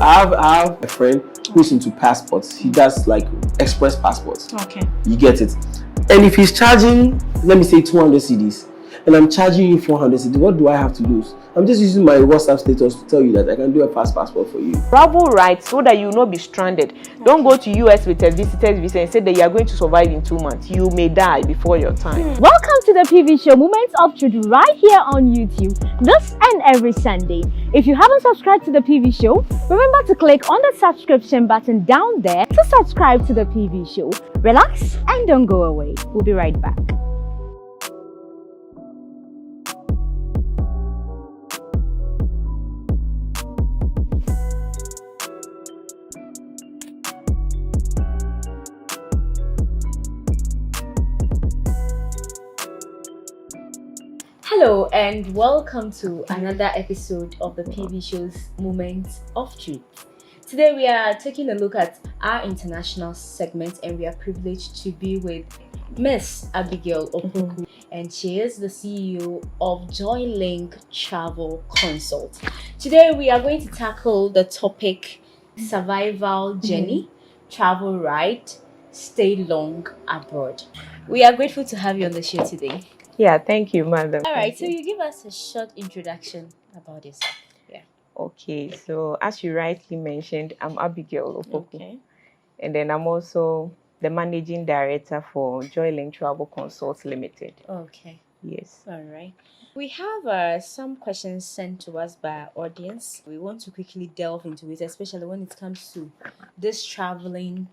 I have a friend who's into passports. He does like express passports. Okay. You get it. And if he's charging, let me say 200 CDs, and I'm charging you 400 CDs, what do I have to lose? I'm just using my WhatsApp status to tell you that I can do a fast passport for you. Travel right so that you will not be stranded. Okay. Don't go to US with a visitor's visa and say that you are going to survive in 2 months. You may die before your time. Welcome to the PV show Moments of Truth right here on YouTube. This and every Sunday. If you haven't subscribed to the PV show, remember to click on the subscription button down there to subscribe to the PV show. Relax and don't go away. We'll be right back. Hello and welcome to another episode of the PV show's Moments of Truth. Today we are taking a look at our international segment and we are privileged to be with Miss Abigail Opoku, and she is the CEO of Joylink Travel Consult. Today we are going to tackle the topic survival journey, travel right, stay long abroad. We are grateful to have you on the show today. Yeah, thank you, madam. All right, so you give us a short introduction about yourself. Yeah. Okay, so as you rightly mentioned, I'm Abigail Opoku. Okay. And then I'm also the managing director for Joylink Travel Consult Limited. Okay. Yes. All right. We have some questions sent to us by our audience. We want to quickly delve into it, especially when it comes to this traveling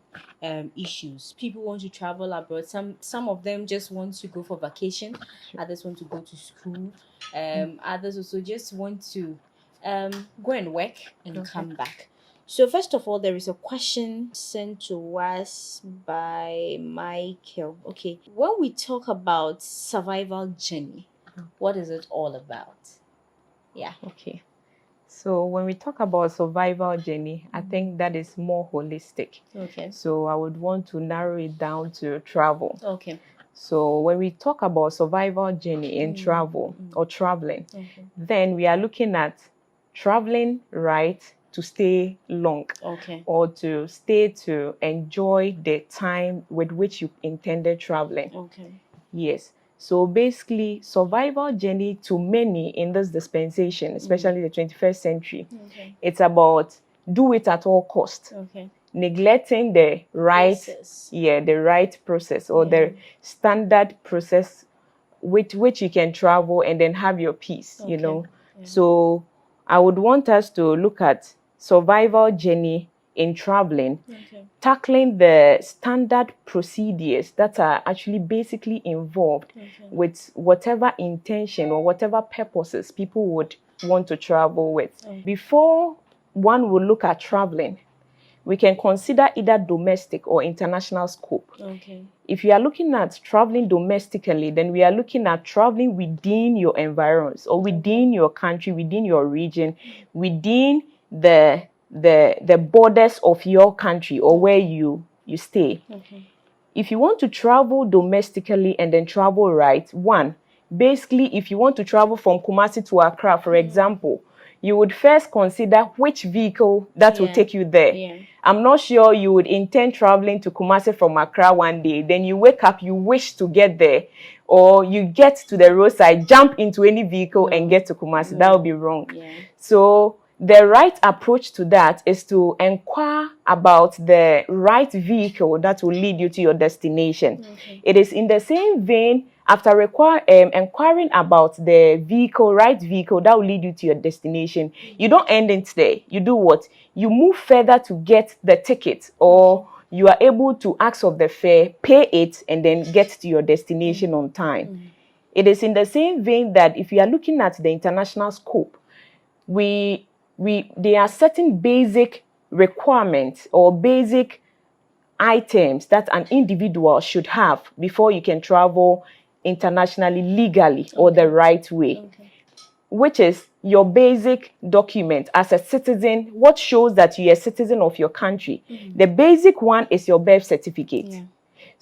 issues. People want to travel abroad. Some of them just want to go for vacation. Others want to go to school. Others also just want to go and work and come back. So first of all, there is a question sent to us by Michael. Okay, when we talk about survival journey, what is it all about? Yeah. Okay. So when we talk about survival journey, I think that is more holistic. Okay. So I would want to narrow it down to travel. Okay. So when we talk about survival journey in travel or traveling, then we are looking at traveling right to stay long, or to stay to enjoy the time with which you intended traveling. Okay. Yes. So basically, survival journey to many in this dispensation, especially the 21st century, it's about do it at all cost. Okay. Neglecting the right Process. the right process or the standard process with which you can travel and then have your peace, you know. Yeah. So I would want us to look at survival journey in traveling, tackling the standard procedures that are actually basically involved with whatever intention or whatever purposes people would want to travel with. Before one will look at traveling, we can consider either domestic or international scope. If you are looking at traveling domestically, then we are looking at traveling within your environs or within your country, within your region, within the borders of your country or where you stay. If you want to travel domestically and then travel right, one, basically if you want to travel from Kumasi to Accra, for example, you would first consider which vehicle that will take you there. I'm not sure you would intend traveling to Kumasi from Accra one day, then you wake up, you wish to get there, or you get to the roadside, jump into any vehicle and get to Kumasi. That would be wrong. So the right approach to that is to inquire about the right vehicle that will lead you to your destination. It is in the same vein, after inquiring about the right vehicle that will lead you to your destination, you don't end it there. You do what? You move further to get the ticket, or you are able to ask of the fare, pay it, and then get to your destination on time. It is in the same vein that if you are looking at the international scope, there are certain basic requirements or basic items that an individual should have before you can travel internationally legally or the right way, which is your basic document as a citizen, what shows that you're a citizen of your country. The basic one is your birth certificate.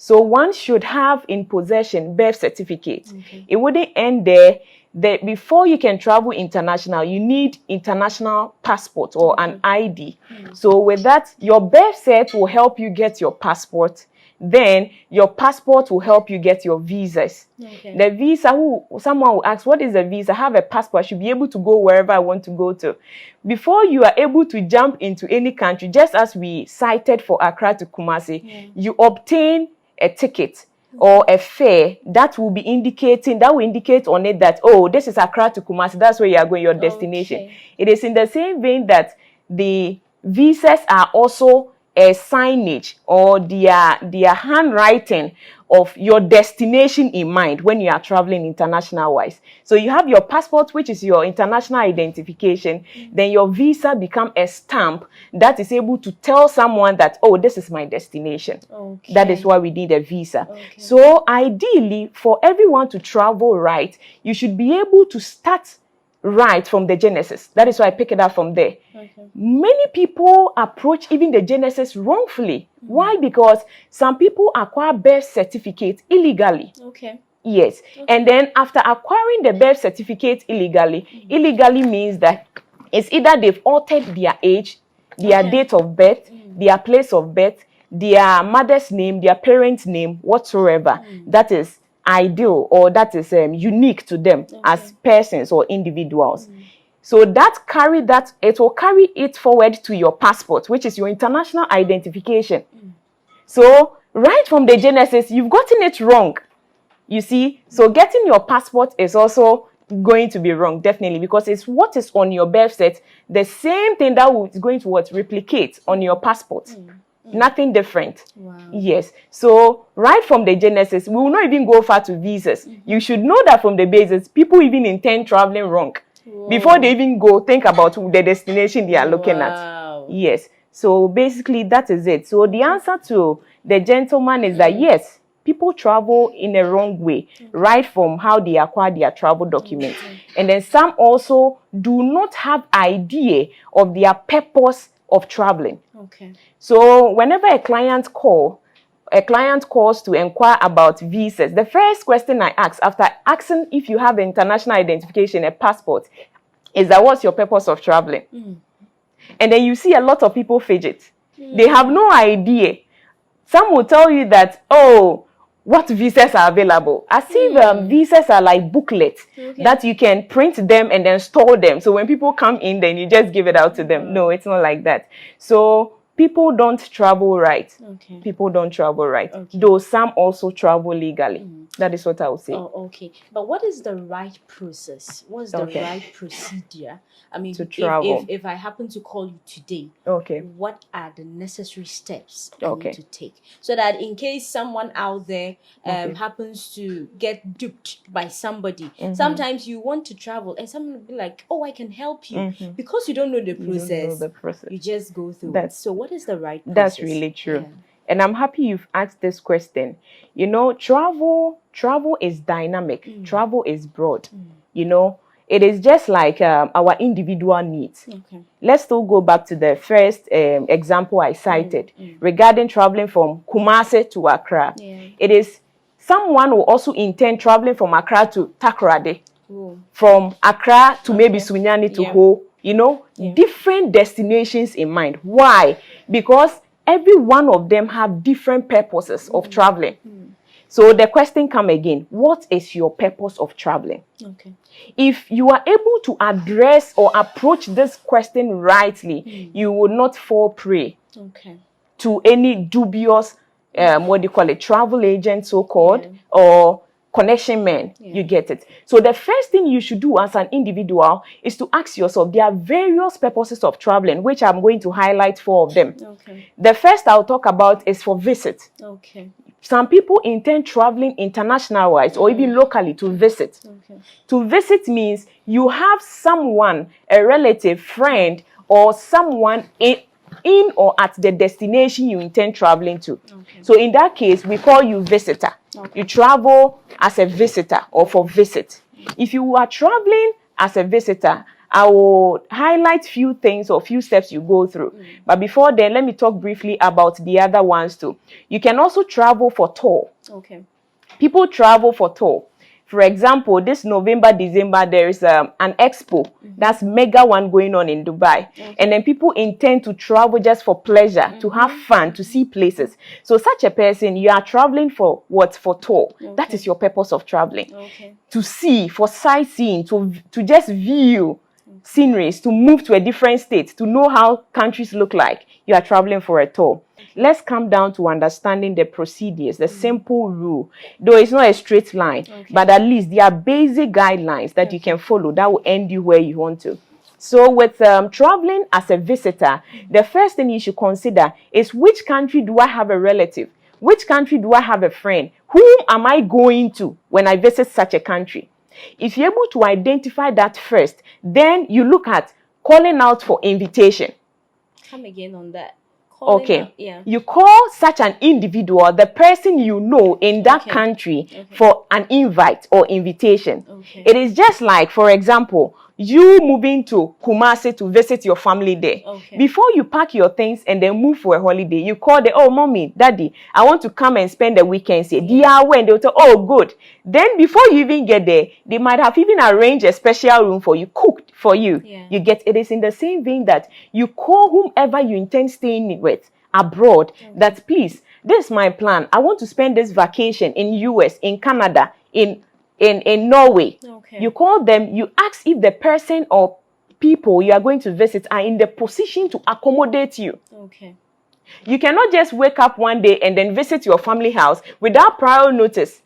So one should have in possession birth certificate. Okay. It wouldn't end there. That before you can travel international, you need international passport or an ID. So with that, your birth cert will help you get your passport. Then your passport will help you get your visas. Okay. The visa, someone will ask, what is a visa? I have a passport. I should be able to go wherever I want to go to. Before you are able to jump into any country, just as we cited for Accra to Kumasi, you obtain a ticket or a fare that will indicate on it that, oh, this is Accra to Kumasi, that's where you are going, your destination. Okay. It is in the same vein that the visas are also a signage or their handwriting of your destination in mind when you are traveling international wise. So you have your passport, which is your international identification. Then your visa become a stamp that is able to tell someone that, oh, this is my destination. Okay. That is why we need a visa. Okay. So ideally, for everyone to travel right, you should be able to start right from the genesis. That is why I pick it up from there. Okay. Many people approach even the genesis wrongfully. Why? Because some people acquire birth certificate illegally. Okay. Yes. Okay. And then after acquiring the birth certificate illegally means that it's either they've altered their age, their date of birth, their place of birth, their mother's name, their parents' name, whatsoever. That is ideal or that is unique to them as persons or individuals. So it will carry it forward to your passport, which is your international identification. So right from the genesis, you've gotten it wrong. You see, so getting your passport is also going to be wrong, definitely, because it's what is on your birth cert, the same thing that is going to replicate on your passport. Nothing different. Wow. Yes. So right from the genesis, we will not even go far to visas. You should know that from the basis, people even intend traveling wrong. Before they even go, think about the destination they are looking at. Yes. So basically, that is it. So the answer to the gentleman is that yes, people travel in a wrong way, right from how they acquire their travel documents. And then some also do not have idea of their purpose of traveling. Okay. So whenever a client calls to inquire about visas, the first question I ask after asking if you have an international identification, a passport, is that what's your purpose of traveling? And then you see a lot of people fidget. They have no idea. Some will tell you that, oh, what visas are available? As if visas are like booklets that you can print them and then store them. So when people come in, then you just give it out to them. No, it's not like that. So people don't travel right. Okay. People don't travel right. Okay. Though some also travel legally. That is what I would say. Oh, okay. But what is the right process? What's the right procedure? I mean, to travel. If I happen to call you today, what are the necessary steps I need to take? So that in case someone out there happens to get duped by somebody, sometimes you want to travel and someone will be like, oh, I can help you. Because you don't know the process, you just go through it. So what is the right process? That's really true. Yeah. And I'm happy you've asked this question. You know, travel is dynamic. Travel is broad. You know, it is just like our individual needs. Okay. Let's still go back to the first example I cited regarding traveling from Kumasi to Accra. Yeah. It is someone who also intend traveling from Accra to Takoradi, from Accra to maybe Sunyani to Ho. You know, different destinations in mind. Why? Because every one of them have different purposes of traveling. So the question comes again, what is your purpose of traveling? Okay. If you are able to address or approach this question rightly, you will not fall prey to any dubious, travel agent, so-called, or connection man. You get it. So the first thing you should do as an individual is to ask yourself, there are various purposes of traveling, which I'm going to highlight 4 of them. Okay. The first I'll talk about is for visit. Okay. Some people intend traveling international-wise or even locally to visit. Okay. To visit means you have someone, a relative, friend, or someone in or at the destination you intend traveling to. Okay. So in that case, we call you visitor. Okay. You travel as a visitor or for visit. If you are traveling as a visitor, I will highlight few things or few steps you go through. But before then, let me talk briefly about the other ones too. You can also travel for tour. Okay. People travel for tour. For example, this November, December, there is an expo. That's mega one going on in Dubai. Okay. And then people intend to travel just for pleasure, to have fun, to see places. So such a person, you are traveling for what? For tour. Okay. That is your purpose of traveling. Okay. To see, for sightseeing, to just view sceneries, to move to a different state, to know how countries look like. You are traveling for a tour. Let's come down to understanding the procedures, the simple rule. Though it's not a straight line, but at least there are basic guidelines that you can follow that will end you where you want to. So with traveling as a visitor, the first thing you should consider is, which country do I have a relative? Which country do I have a friend? Whom am I going to when I visit such a country? If you're able to identify that first, then you look at calling out for invitation. Come again on that. Okay. Yeah. You call such an individual, the person you know in that country, for an invite or invitation. Okay. It is just like, for example, you moving to Kumasi to visit your family there. Okay. Before you pack your things and then move for a holiday, you call them, oh, mommy, daddy, I want to come and spend the weekend here. They are when they'll tell, oh, good. Then before you even get there, they might have even arranged a special room for you, cooked for you. Yeah. You get, it is in the same vein that you call whomever you intend staying with abroad, that please, this is my plan. I want to spend this vacation in US, in Canada, in Norway. Okay. You call them, you ask if the person or people you are going to visit are in the position to accommodate you. Okay. You cannot just wake up one day and then visit your family house without prior notice.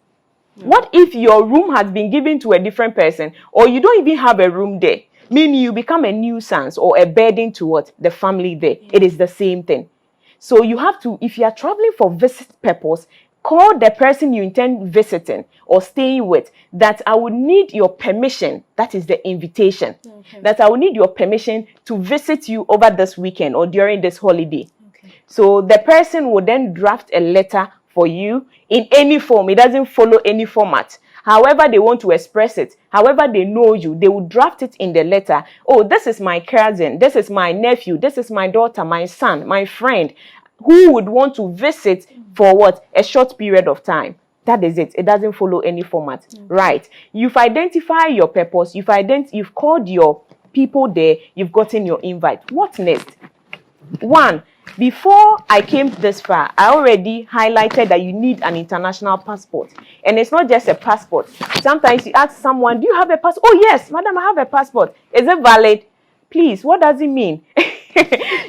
What if your room has been given to a different person, or you don't even have a room there? Meaning you become a nuisance or a burden to what? The family there. It is the same thing. So you have to, if you are traveling for visit purpose, call the person you intend visiting or staying with, that I would need your permission. That is the invitation. Okay. That I will need your permission to visit you over this weekend or during this holiday. Okay. So the person will then draft a letter for you in any form. It doesn't follow any format. However they want to express it, however they know you, they will draft it in the letter. Oh, this is my cousin, this is my nephew, this is my daughter, my son, my friend, who would want to visit for what? A short period of time. That is it. It doesn't follow any format. Right. You've identified your purpose. You've called your people there. You've gotten your invite. What next? One, before I came this far, I already highlighted that you need an international passport. And it's not just a passport. Sometimes you ask someone, do you have a passport? Oh, yes, madam, I have a passport. Is it valid? Please, what does it mean?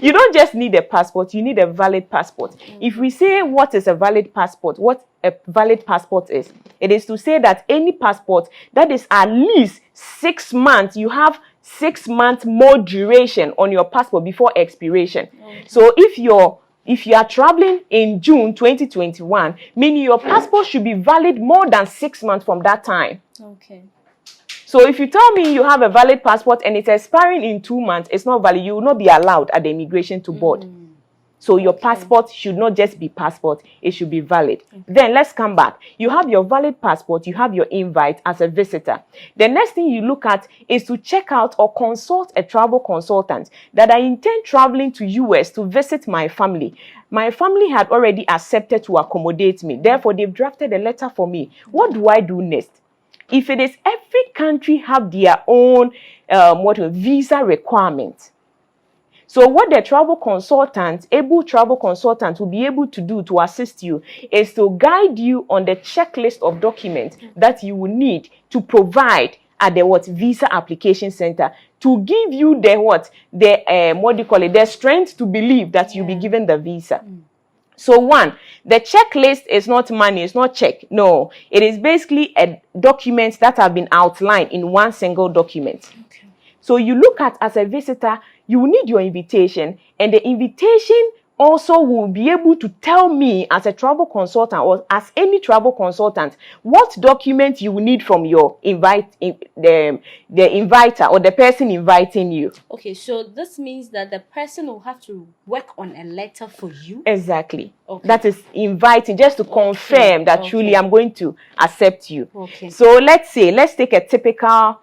You don't just need a passport, you need a valid passport. If we say what is a valid passport, what a valid passport is, it is to say that any passport that is at least 6 months, you have 6 months more duration on your passport before expiration. So if you are traveling in June 2021, meaning your passport should be valid more than 6 months from that time. Okay. So if you tell me you have a valid passport and it's expiring in 2 months, it's not valid. You will not be allowed at the immigration to board. So your passport should not just be passport, it should be valid. Then let's come back. You have your valid passport, you have your invite as a visitor. The next thing you look at is to check out or consult a travel consultant that I intend traveling to US to visit my family. My family had already accepted to accommodate me. Therefore, they've drafted a letter for me. What do I do next? If it is every country have their own visa requirements. So what the able travel consultant will be able to do to assist you is to guide you on the checklist of documents that you will need to provide at the visa application center to give you the strength to believe that you'll be given the visa. So one, the checklist is not money, it's not check. No, it is basically a documents that have been outlined in one single document. Okay. So you look at, as a visitor, you will need your invitation, and the invitation also will be able to tell me as a travel consultant or as any travel consultant what document you will need from your the inviter or the person inviting you. Okay, so this means that the person will have to work on a letter for you? Exactly. Okay. That is inviting, just to confirm that truly I'm going to accept you. Okay. So let's take a typical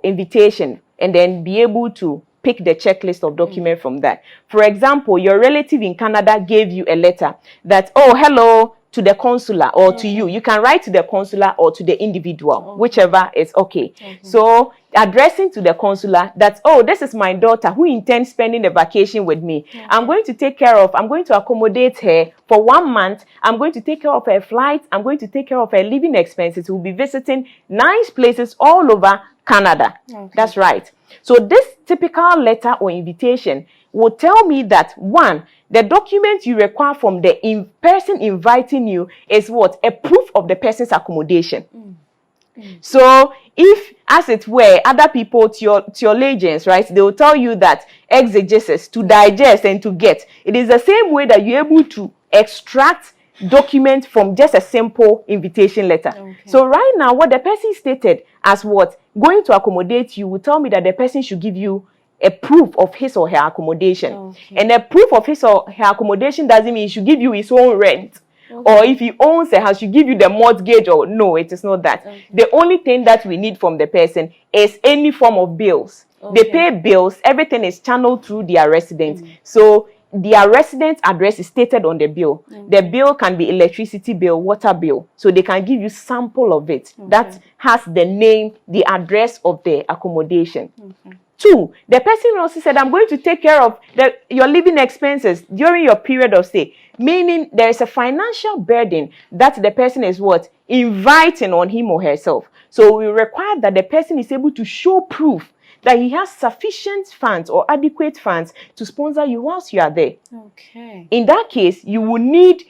invitation. and then be able to pick the checklist of document from that. For example, your relative in Canada gave you a letter that, oh, hello, to the consular or to you. You can write to the consular or to the individual, whichever is okay. So addressing to the consular that, oh, this is my daughter who intends spending the vacation with me. I'm going to accommodate her for 1 month. I'm going to take care of her flights. I'm going to take care of her living expenses. We'll be visiting nice places all over Canada. That's right. So this typical letter or invitation will tell me that, one, the document you require from the person inviting you is what? A proof of the person's accommodation. So if, as it were, other people, theologians, right, they will tell you that exegesis, to digest and to get. It is the same way that you're able to extract document from just a simple invitation letter. So right now, what the person stated as what? Going to accommodate you will tell me that the person should give you a proof of his or her accommodation. And a proof of his or her accommodation doesn't mean he should give you his own rent. Or if he owns a house, should give you the mortgage, or no, it is not that. The only thing that we need from the person is any form of bills. They pay bills, everything is channeled through their residence. So their residence address is stated on the bill. The bill can be electricity bill, water bill. So they can give you sample of it. That has the name, the address of the accommodation. 2, the person also said, I'm going to take care of your living expenses during your period of stay. Meaning there is a financial burden that the person is what? Inviting on him or herself. So we require that the person is able to show proof that he has sufficient funds or adequate funds to sponsor you whilst you are there. In that case, you will need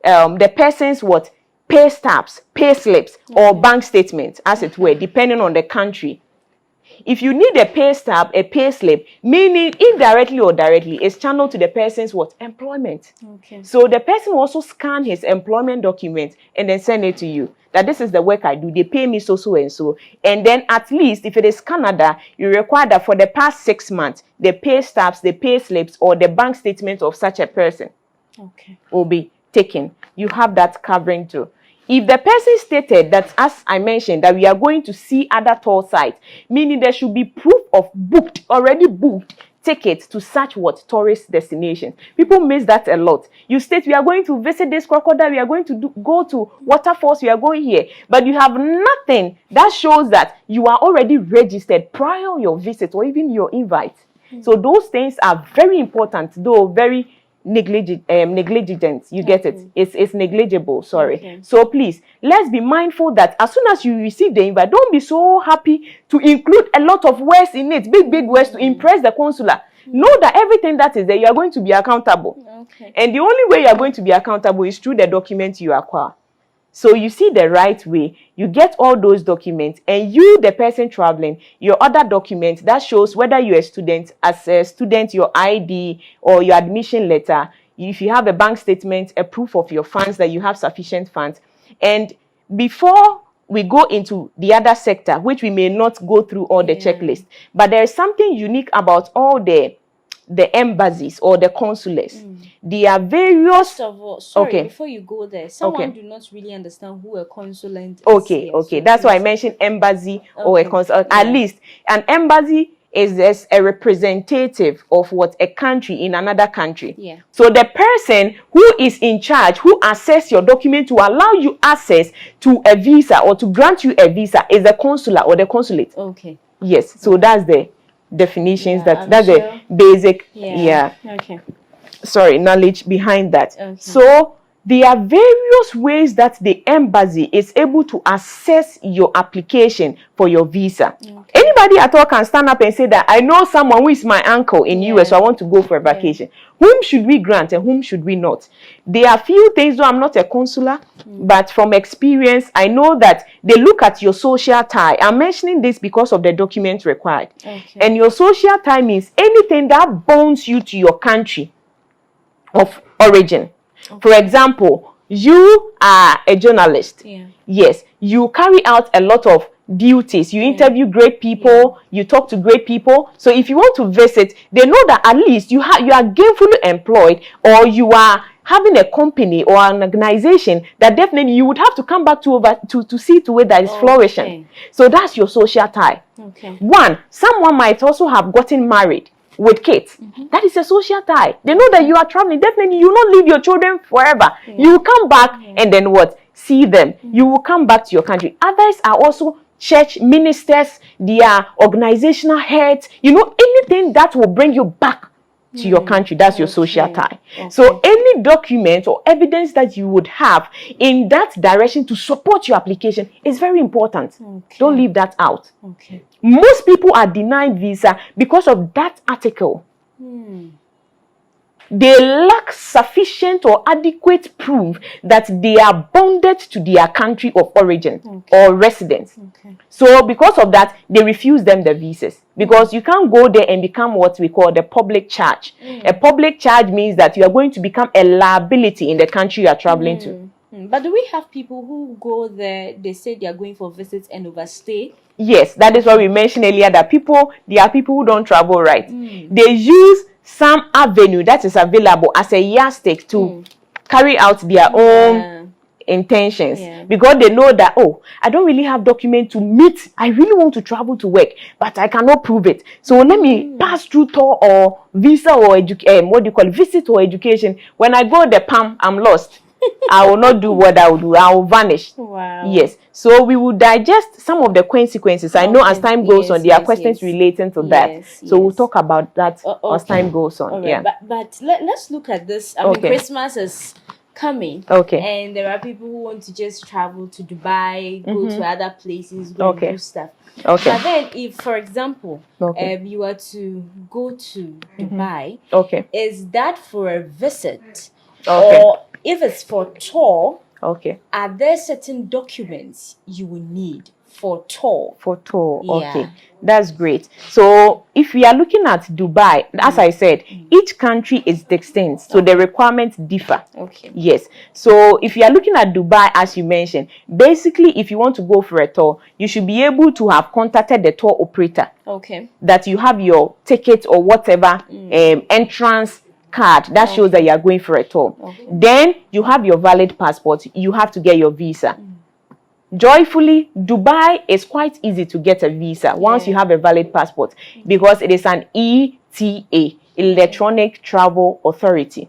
the person's what? Pay stubs, pay slips, or bank statements, as it were, depending on the country. If you need a pay stub, a pay slip, meaning indirectly or directly, it's channeled to the person's what? Employment. So the person will also scan his employment document and then send it to you. That this is the work I do. They pay me so, so, and so. And then at least, if it is Canada, you require that for the past 6 months, the pay stubs, the pay slips, or the bank statement of such a person will be taken. You have that covering too. If the person stated that, as I mentioned, that we are going to see other tour sites, meaning there should be proof of already booked tickets to such what? Tourist destination. People miss that a lot. You state, we are going to visit this crocodile, we are going to go to waterfalls, we are going here. But you have nothing that shows that you are already registered prior your visit or even your invite. So those things are very important, though very negligent. You get it? It's negligible. Sorry. So please, let's be mindful that as soon as you receive the invite, don't be so happy to include a lot of words in it, big words to impress the consular. Know that everything that is there, you are going to be accountable. And the only way you are going to be accountable is through the documents you acquire. So you see the right way, you get all those documents, and you, the person traveling, your other documents that shows whether you're a student, as a student, your ID or your admission letter, if you have a bank statement, a proof of your funds, that you have sufficient funds. And before we go into the other sector, which we may not go through all the checklist, but there is something unique about all the embassies or the consulates. There are various. First of all, sorry, before you go there, someone do not really understand who a consulate is. Okay. That's why I mentioned embassy or a consulate. At least an embassy is just a representative of what? A country in another country. So the person who is in charge, who assess your document to allow you access to a visa or to grant you a visa, is the consular or the consulate. Yes. So that's the definitions. That's the basic. Knowledge behind that. So there are various ways that the embassy is able to assess your application for your visa. Anybody at all can stand up and say that I know someone who is my uncle in US, so I want to go for a vacation. Whom should we grant and whom should we not? There are few things, though I'm not a consular, but from experience, I know that they look at your social tie. I'm mentioning this because of the documents required. And your social tie means anything that bonds you to your country of origin. For example, you are a journalist. Yes, you carry out a lot of duties. You interview great people, you talk to great people. So if you want to visit, they know that at least you are gainfully employed, or you are having a company or an organization that definitely you would have to come back to see to it that is flourishing. So that's your social tie. One, someone might also have gotten married with kids. That is a social tie. They know that you are traveling. Definitely, you will not leave your children forever. You will come back and then what? See them. You will come back to your country. Others are also church ministers, their organizational heads. You know, anything that will bring you back to your country, that's your social tie. So any document or evidence that you would have in that direction to support your application is very important. Don't leave that out. Most people are denied visa because of that article. They lack sufficient or adequate proof that they are bonded to their country of origin or residence. So because of that, they refuse them the visas. Because you can't go there and become what we call the public charge. A public charge means that you are going to become a liability in the country you are traveling to. But do we have people who go there, they say they are going for visits and overstay? Yes, that is what we mentioned earlier, that there are people who don't travel right. They use some avenue that is available as a yardstick to carry out their own intentions, because they know that, oh, I don't really have document to meet. I really want to travel to work, but I cannot prove it. So let me pass through tour or visa or visit or education. When I go the PAM, I'm lost. I will not do what I will do. I will vanish. Yes. So we will digest some of the consequences. I know as time goes on, there are questions relating to that. So we'll talk about that as time goes on. But let's look at this. I mean, Christmas is coming. And there are people who want to just travel to Dubai, go to other places, go do stuff. But then if, for example, you were to go to Dubai, is that for a visit? Or if it's for tour, are there certain documents you will need for tour? That's great. So if we are looking at Dubai, as I said, each country is distinct, so the requirements differ. Yes. So if you are looking at Dubai, as you mentioned, basically if you want to go for a tour, you should be able to have contacted the tour operator. That you have your ticket or whatever entrance card that shows that you are going for a tour. Then you have your valid passport. You have to get your visa. Joyfully, Dubai is quite easy to get a visa once you have a valid passport, because it is an ETA, Electronic Travel Authority.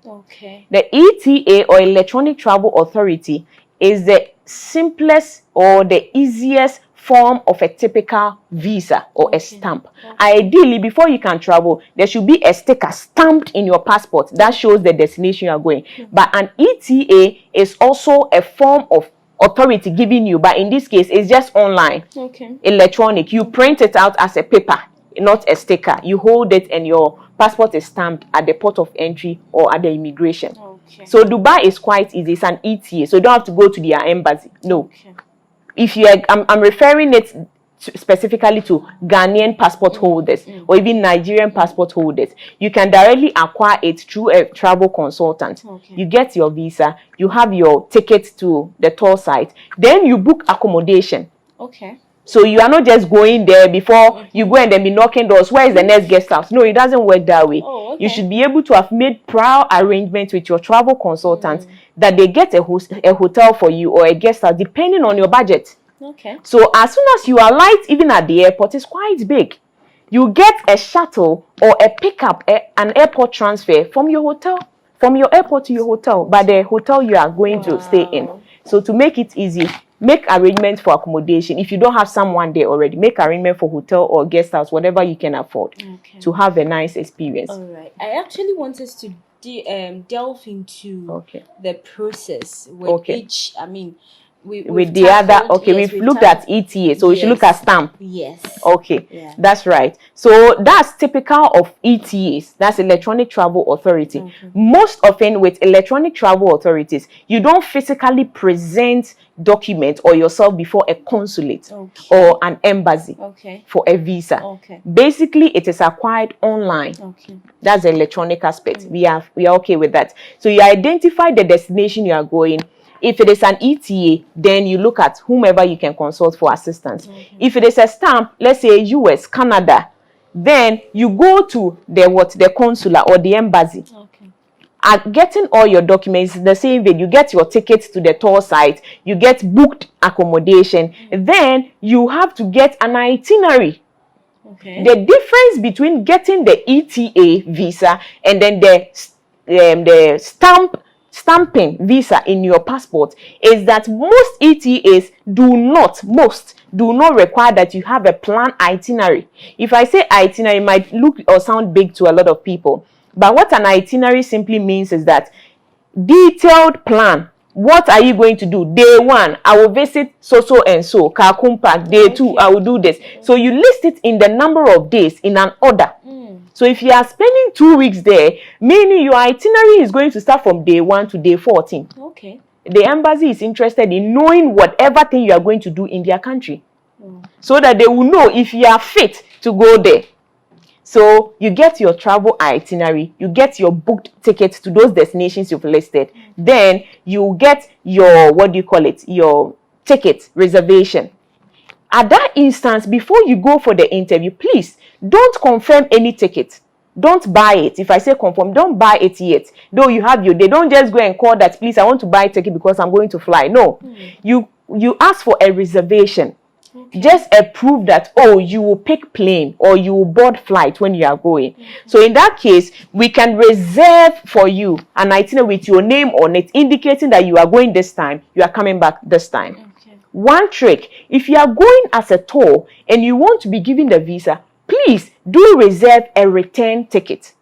The ETA or Electronic Travel Authority is the simplest or the easiest form of a typical visa or a stamp. Ideally, before you can travel, there should be a sticker stamped in your passport that shows the destination you are going. But an ETA is also a form of authority giving you, but in this case, it's just online, electronic. You print it out as a paper, not a sticker. You hold it and your passport is stamped at the port of entry or at the immigration. So Dubai is quite easy. It's an ETA, so you don't have to go to their embassy. No. If you are, I'm referring it specifically to Ghanaian passport holders or even Nigerian passport holders. You can directly acquire it through a travel consultant. You get your visa, you have your ticket to the tour site, then you book accommodation. So you are not just going there before you go and then be knocking doors. Where is the next guest house? No, it doesn't work that way. You should be able to have made prior arrangements with your travel consultant that they get a hotel for you or a guest house depending on your budget. So as soon as you are light, even at the airport, it's quite big. You get a shuttle or a pickup, an airport transfer from your hotel, from your airport to your hotel, by the hotel you are going to stay in. So to make it easy, make arrangements for accommodation. If you don't have someone there already, make arrangement for hotel or guest house, whatever you can afford to have a nice experience. All right. I actually want us to delve into the process with each, I mean, with the other, we've looked at ETA, so we should look at stamp. That's right. So that's typical of ETAs, that's Electronic Travel Authority. Most often with Electronic Travel Authorities, you don't physically present documents or yourself before a consulate or an embassy for a visa. Basically, it is acquired online. That's the electronic aspect. We are okay with that. So you identify the destination you are going. If it is an ETA, then you look at whomever you can consult for assistance. If it is a stamp, let's say US, Canada, then you go to the consular or the embassy. getting all your documents the same way. You get your tickets to the tour site, you get booked accommodation, then you have to get an itinerary. Okay. The difference between getting the ETA visa and then the stamping visa in your passport is that most ETAs do not require that you have a planned itinerary. If I say itinerary, it might look or sound big to a lot of people, but what an itinerary simply means is that detailed plan. What are you going to do? Day 1, I will visit so and so, Kalkum Park. Day 2, I will do this. So you list it in the number of days in an order. So if you are spending 2 weeks there, meaning your itinerary is going to start from day 1 to day 14. Okay. The embassy is interested in knowing whatever thing you are going to do in their country, so that they will know if you are fit to go there. So you get your travel itinerary, you get your booked tickets to those destinations you've listed. Then you get your, your ticket reservation. At that instance, before you go for the interview, please don't confirm any ticket. Don't buy it. If I say confirm, don't buy it yet. Though you have they don't just go and call that, please, I want to buy a ticket because I'm going to fly. No, you ask for a reservation. Okay. Just a proof that, you will pick plane or you will board flight when you are going. So in that case, we can reserve for you an itinerary with your name on it, indicating that you are going this time, you are coming back this time. Okay. One trick, if you are going as a tour and you want to be given the visa, please do reserve a return ticket.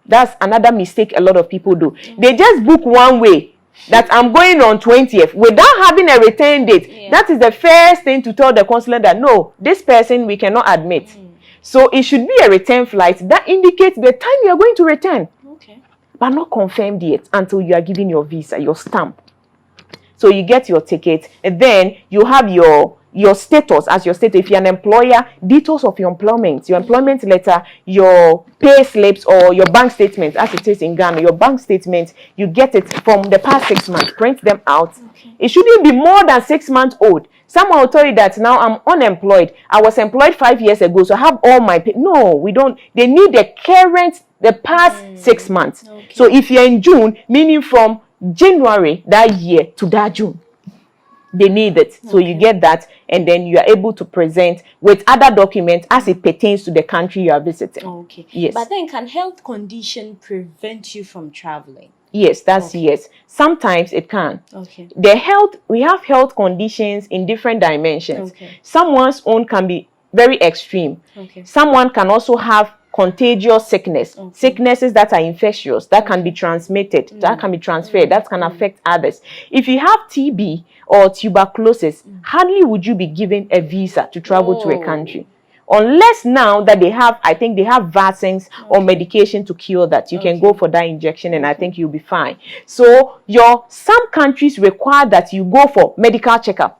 That's another mistake a lot of people do. They just book one way, that I'm going on 20th without having a return date. Yeah. That is the first thing to tell the consulate that no, this person we cannot admit. So it should be a return flight that indicates the time you are going to return. Okay. But not confirmed yet until you are given your visa, your stamp. So you get your ticket, and then you have your status as your status. If you're an employer, details of your employment letter, your pay slips, or your bank statement, as it is in Ghana. Your bank statement, you get it from the past 6 months. Print them out. Okay. It shouldn't be more than 6 months old. Someone will tell you that now I'm unemployed. I was employed 5 years ago, so I have all my pay. No, we don't. They need the past 6 months. Okay. So if you're in June, meaning from January that year to that June, they need it. So you get that, and then you are able to present with other documents as it pertains to the country you are visiting. Okay. Yes. But then, can health condition prevent you from traveling? Yes, that's yes. Sometimes it can. Okay. We have health conditions in different dimensions. Okay. Someone's own can be very extreme. Okay. Someone can also have contagious sickness, sicknesses that are infectious, that can be transmitted, that can be transferred, that can affect others. If you have TB or tuberculosis, hardly would you be given a visa to travel to a country. Unless now that they have vaccines or medication to cure that. You can go for that injection and I think you'll be fine. So some countries require that you go for medical checkup.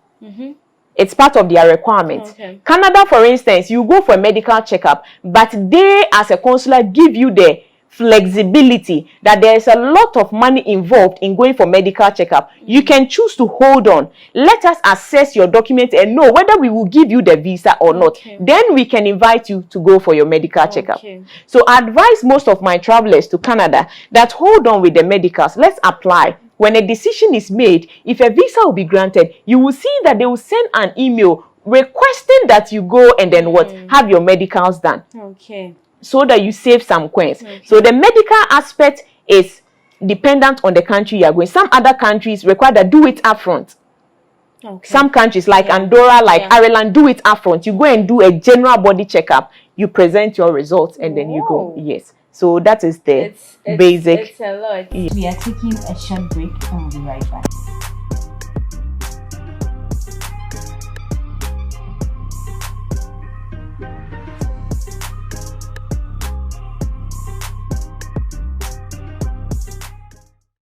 It's part of their requirements. Okay. Canada, for instance, you go for a medical checkup, but they, as a consular, give you the flexibility that there is a lot of money involved in going for medical checkup. You can choose to hold on. Let us assess your document and know whether we will give you the visa or not. Then we can invite you to go for your medical checkup. So I advise most of my travelers to Canada that hold on with the medicals. Let's apply. When a decision is made, if a visa will be granted, you will see that they will send an email requesting that you go and then have your medicals done. Okay. So that you save some coins. Okay. So the medical aspect is dependent on the country you are going. Some other countries require that do it upfront. Okay. Some countries like Andorra, like Ireland, do it upfront. You go and do a general body checkup. You present your results and then you go. Yes. So that is the basic. It's a lot. We are taking a short break and we'll be right back.